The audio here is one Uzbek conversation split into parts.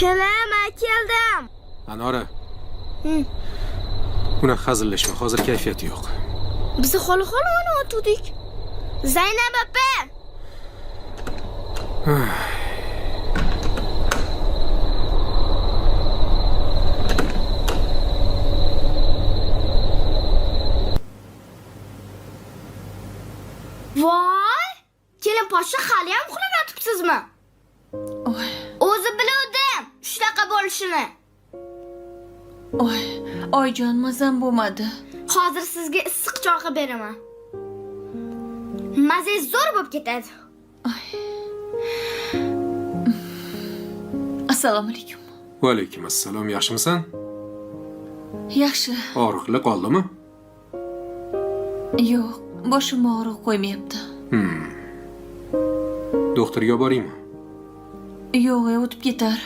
Kelama, keldim. Anora. Unaqa hazillashma, hozir kayfiyat yo'q. Biz xoli uni otdik. Zaynab opa. Voy! Kelin poshsha hali ham uxlab yotibsizmi? O'zi biluvdim shunaqa bo'lishini. Oyjon, mazam bo'lmadi. Hozir sizga issiq choy beraman. Mazangiz zo'r bo'lib ketadi. Assalomu alaykum. Va alaykum assalom. Yaxshimisan? Yaxshi. Og'riqli qoldimi? Yo'q, boshim og'riq qo'ymayapti. Doktorga boraymi? Yo'q, o'tib ketar.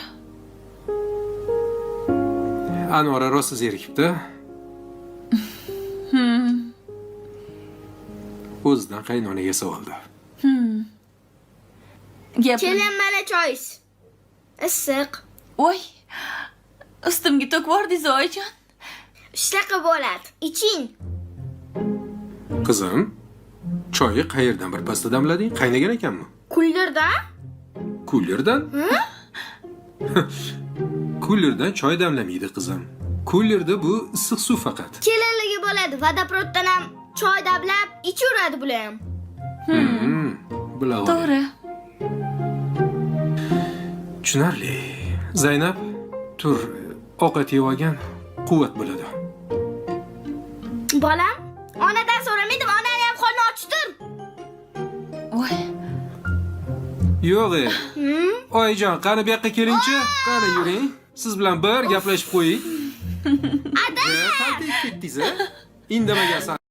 Anora rosa zerikibdi. O'zidan qaynonaga savoldi. Gapir. Kelin mana choyingiz. Issiq. Voy. Ustimga to'kvordingiz, oyjon. Shunaqa bo'ladi. Iching. Qizim, choyni qayerdan bir pasda damlading? Qaynagan ekanmi? Kuldirda? Kullerdan? Kullerdan choy damlamaydi qizim. Kullerda bu issiq suv faqat. Kelinligi bo'ladi. Vodoprovoddan ham choy damlab ichaveradi bular ham. Bilaman. To'g'ri. Tushunarli. Zaynab, tur, ovqat yeb olgan, quvvat bo'ladi. Bolam, onadan so'ramaydim, onani ham qorni ochdir. Voy. Yo'q. Oyijon, qani bu yoqqa keling-chi. Qani yuring. Siz bilan bir gaplashib qo'ying. Ada! Qanday ketdingiz-a? Indamagansiz.